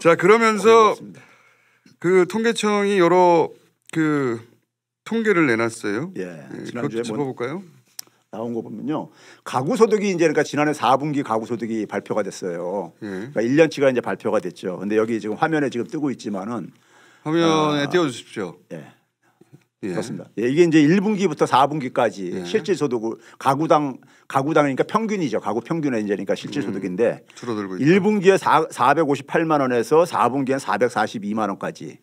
자, 그러면서 그 통계청이 여러 그 통계를 내놨어요. 예. 그것도 짚어볼까요? 나온 거 보면요. 가구 소득이 이제 그러니까 지난해 4분기 가구 소득이 발표가 됐어요. 그러니까 1년치가 이제 발표가 됐죠. 근데 여기 지금 화면에 지금 뜨고 있지만은 화면에 띄워주십시오. 예. 예. 그렇습니다. 예, 이게 이제 1분기부터 4분기까지 예. 실질 소득을 가구당이니까 평균이죠. 가구 평균의 이제 그러니까 실질 소득인데 줄어들고 있다. 1분기에 458만 원에서 4분기엔 442만 원까지.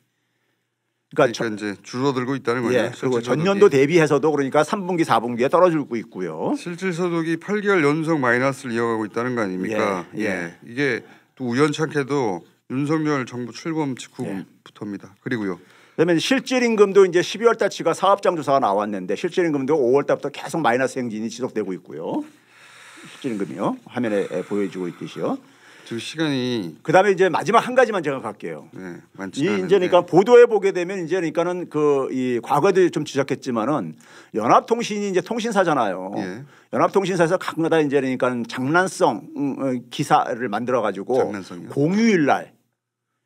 그러니까 이제 줄어들고 있다는 거죠. 예, 그리고 전년도 대비해서도 그러니까 3분기, 4분기에 떨어지고 있고요. 실질 소득이 8개월 연속 마이너스를 이어가고 있다는 거 아닙니까? 예, 예. 이게 또 우연찮게도 윤석열 정부 출범 직후부터입니다. 그리고요. 그다음에 실질 임금도 이제 12월 달치가 사업장 조사가 나왔는데 실질 임금도 5월 달부터 계속 마이너스 행진이 지속되고 있고요. 실질 임금이요. 화면에 보여지고 있듯이요. 지금 시간이 그다음에 이제 마지막 한 가지만 제가 갈게요. 네, 이 이제 그러니까 보도해 보게 되면 이제 그러니까는 그 이 과거에도 좀 지적했지만은 연합통신이 이제 통신사잖아요. 예. 연합통신사에서 가끔가다 이제 그러니까 장난성 기사를 만들어 가지고 공휴일 날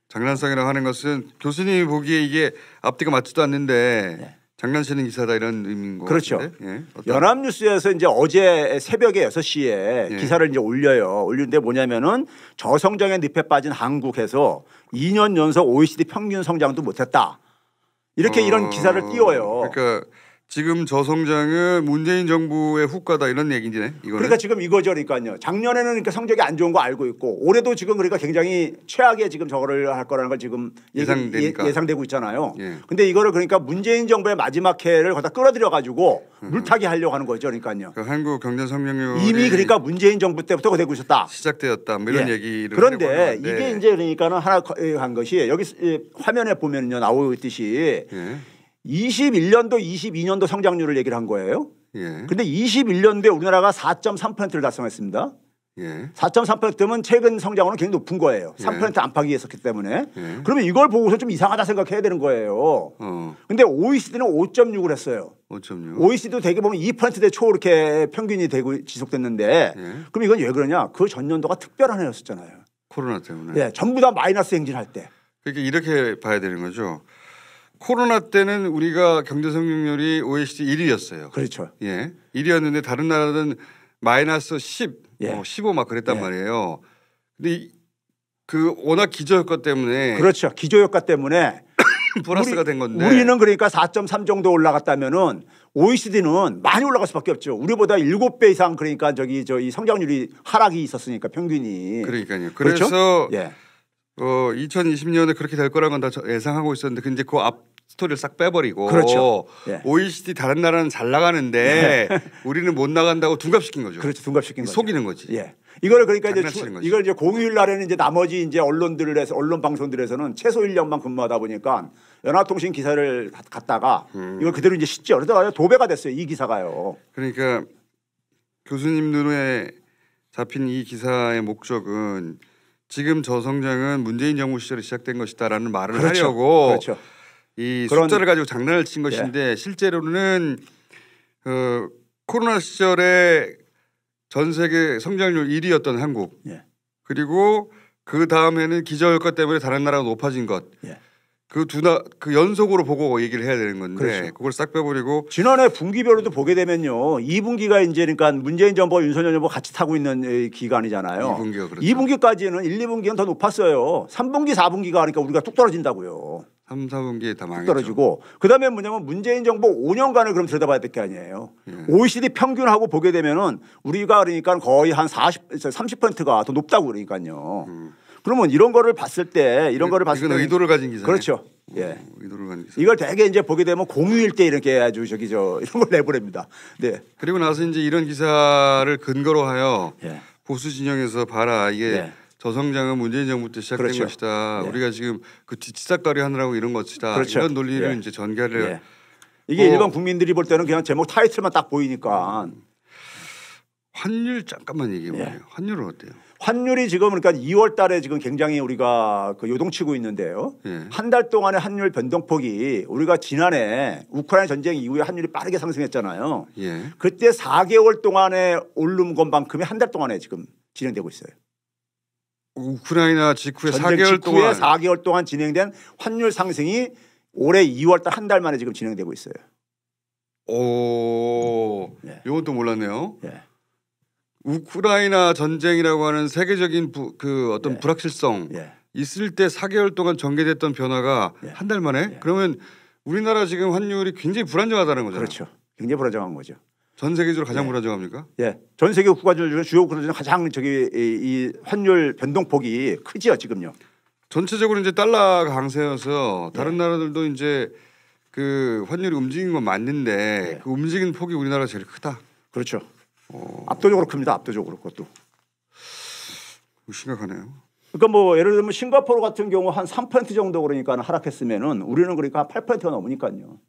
장난성이라고 하는 것은 교수님이 보기에 이게 앞뒤가 맞지도 않는데 네. 장난치는 기사다 이런 의미인 거 그렇죠. 예. 연합뉴스에서 이제 어제 새벽에 6시에 예. 기사를 이제 올려요. 올리는데 뭐냐면은 저성장의 늪에 빠진 한국에서 2년 연속 OECD 평균 성장도 못했다. 이렇게 이런 기사를 띄워요. 그러니까 지금 저성장은 문재인 정부의 후과다 이런 얘기네. 이거는. 그러니까 지금 이거죠. 그러니까요. 작년에는 그러니까 성적이 안 좋은 거 알고 있고 올해도 지금 그러니까 굉장히 최악의 지금 저거를 할 거라는 걸 지금 예상되고 있잖아요. 예. 근데 이거를 그러니까 문재인 정부의 마지막 해를 거기다 끌어들여 가지고 물타기 하려고 하는 거죠. 그러니까요. 그러니까 한국 경제 성장률이 이미 그러니까 문재인 정부 때부터 되고 있었다. 시작되었다. 뭐 이런 얘기를 그런데 이게 이제 그러니까는 하나 한 것이 여기 화면에 보면요 나오고 있듯이 21년도 22년도 성장률을 얘기를 한 거예요. 그런데 21년도에 우리나라가 4.3%를 달성했습니다. 4.3%면 최근 성장률은 굉장히 높은 거예요. 3% 안팎이 했었기 때문에. 그러면 이걸 보고서 좀 이상하다 생각해야 되는 거예요. 근데 OECD는 5.6을 했어요. 5.6. OECD도 대개 보면 2%대 초 이렇게 평균이 되고 지속됐는데 그럼 이건 왜 그러냐? 그 전년도가 특별한 해였었잖아요. 코로나 때문에. 네, 전부 다 마이너스 행진할 때. 그러니까 이렇게 봐야 되는 거죠. 코로나 때는 우리가 경제 성장률이 OECD 1위였어요. 그렇죠. 예. 1위였는데 다른 나라는 마이너스 10, 15 막 그랬단 말이에요. 근데 그 워낙 기저효과 때문에 그렇죠. 기저효과 때문에 플러스가 된 건데 우리는 그러니까 4.3 정도 올라갔다면은 OECD는 많이 올라갈 수밖에 없죠. 우리보다 7배 이상 그러니까 저희 성장률이 하락이 있었으니까 평균이. 그러니까요. 그렇죠? 그래서 2020년에 그렇게 될 거라는 건 다 예상하고 있었는데 근데 그 앞 스토리를 싹 빼버리고 그렇죠. OECD 다른 나라는 잘 나가는데 우리는 못 나간다고 둔갑시킨 거죠. 그렇죠. 둔갑시킨 거죠. 속이는 거지. 이거를 그러니까 이걸 이제 공휴일 날에는 이제 나머지 이제 언론 방송들에서는 최소 1년만 근무하다 보니까 연합통신 기사를 갖다가 이걸 그대로 이제 싣죠. 그러다가 도배가 됐어요. 이 기사가요. 그러니까 교수님 눈에 잡힌 이 기사의 목적은 지금 저성장은 문재인 정부 시절에 시작된 것이다라는 말을 하려고 이 숫자를 가지고 장난을 친 것인데 실제로는 코로나 시절에 전 세계 성장률 1위였던 한국 그리고 그 다음에는 기저효과 때문에 다른 나라가 높아진 것 그 연속으로 보고 얘기를 해야 되는 건데 그걸 싹 빼버리고 지난해 분기별로도 보게 되면요 2분기가 이제 그러니까 문재인 정부와 윤석열 정부가 같이 타고 있는 기간이잖아요. 2분기가 그렇죠. 2분기까지는 1, 2분기는 더 높았어요. 3분기, 4분기가 그러니까 우리가 뚝 떨어진다고요. 3, 4분기에 다 망했죠. 떨어지고 그다음에 뭐냐면 문재인 정부 5년간을 그럼 들여다봐야 될 게 아니에요. OECD 평균하고 보게 되면은 우리가 그러니까 거의 한 30%가 더 높다고 그러니까요. 그러면 이런 거를 봤을 때 이건 의도를 가진 기사네. 그렇죠. 의도를 가진 기사. 이걸 되게 이제 보게 되면 공휴일 때 이렇게 아주 이런 걸 내보냅니다. 그리고 나서 이제 이런 기사를 근거로 하여 보수 진영에서 봐라 이게 저성장은 문재인 정부 때 시작된 것이다. 우리가 지금 그 뒤치다거리 하느라고 이런 것이다. 이런 논리를 이제 전개를 이게 일반 국민들이 볼 때는 그냥 제목 타이틀만 딱 보이니까. 환율 잠깐만 얘기해 보세요. 환율은 어때요? 환율이 지금 그러니까 2월 달에 지금 굉장히 우리가 요동치고 있는데요. 한 달 동안의 환율 변동폭이 우리가 지난해 우크라이나 전쟁 이후에 환율이 빠르게 상승했잖아요. 그때 4개월 동안에 오른 것만큼이 한 달 동안에 지금 진행되고 있어요. 우크라이나 직후에 전쟁 4개월 직후에 동안 4개월 동안 진행된 환율 상승이 올해 2월 달 한 달 만에 지금 진행되고 있어요. 오, 예. 이건 또 몰랐네요. 예. 우크라이나 전쟁이라고 하는 세계적인 그 어떤 예. 불확실성 예. 있을 때 4개월 동안 전개됐던 변화가 예. 한 달 만에 예. 그러면 우리나라 지금 환율이 굉장히 불안정하다는 거잖아요. 그렇죠. 굉장히 불안정한 거죠. 전 세계적으로 가장 예. 불안정합니까? 예, 전 세계 국가들 중에 주요 국가들 중에 가장 이 환율 변동폭이 크지요 지금요. 전체적으로 이제 달러가 강세여서 다른 나라들도 이제 그 환율이 움직인 건 맞는데 그 움직인 폭이 우리나라가 제일 크다. 그렇죠. 압도적으로 큽니다. 압도적으로 그것도. 심각하네요. 그러니까 뭐 예를 들면 싱가포르 같은 경우 한 3% 정도 그러니까 하락했으면은 우리는 그러니까 한 8%가 넘으니까요.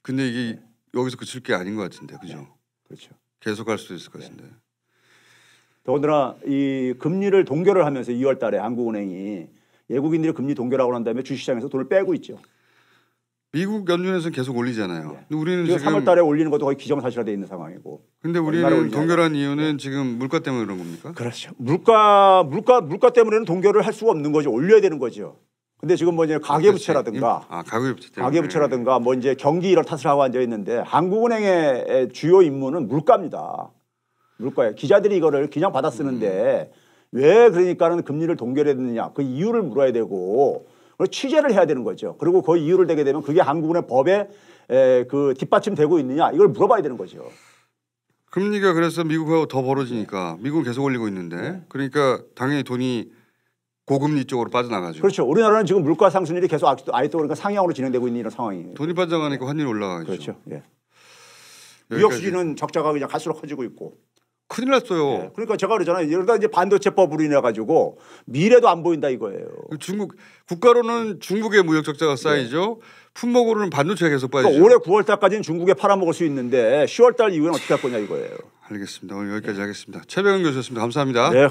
근데 이게 여기서 그칠 게 아닌 것 같은데, 그죠? 그렇죠. 계속 갈 수도 있을 것 같은데. 더군다나 이 금리를 동결을 하면서 2월달에 한국은행이 외국인들이 금리 동결하고 난 다음에 주식시장에서 돈을 빼고 있죠. 미국 연준에서는 계속 올리잖아요. 근데 우리는 지금 지금 3월달에 올리는 것도 거의 기정사실화되어 있는 상황이고. 근데 우리는 동결한 이유는 지금 물가 때문에 그런 겁니까? 그렇죠. 물가 때문에는 동결을 할 수가 없는 거죠. 올려야 되는 거죠. 근데 지금 뭐 이제 가계부채라든가 가계부채 때문에. 가계부채라든가 뭐 이제 경기 이런 탓을 하고 앉아 있는데 한국은행의 주요 임무는 물가입니다. 물가에 기자들이 이거를 그냥 받아 쓰는데 왜 그러니까는 금리를 동결해야 되느냐 그 이유를 물어야 되고 취재를 해야 되는 거죠. 그리고 그 이유를 대게 되면 그게 한국은행 법에 그 뒷받침되고 있느냐 이걸 물어봐야 되는 거죠. 금리가 그래서 미국하고 더 벌어지니까 미국은 계속 올리고 있는데 그러니까 당연히 돈이 고금리 쪽으로 빠져나가죠. 그렇죠. 우리나라는 지금 물가 상승률이 계속 아직도 그러니까 상향으로 진행되고 있는 이런 상황이에요. 돈이 빠져나가니까 환율이 올라가죠. 그렇죠. 예. 무역 수지는 적자가 그냥 갈수록 커지고 있고. 큰일 났어요. 예. 그러니까 제가 그러잖아요. 이러다 이제 반도체법으로 인해 가지고 미래도 안 보인다 이거예요. 중국 국가로는 중국의 무역 적자가 쌓이죠. 품목으로는 반도체가 계속 빠지죠. 그러니까 올해 9월 달까지는 중국에 팔아먹을 수 있는데 10월 달 이후에는 어떻게 할 거냐 이거예요. 알겠습니다. 오늘 여기까지 하겠습니다. 최병현 교수였습니다. 감사합니다. 네, 감사합니다.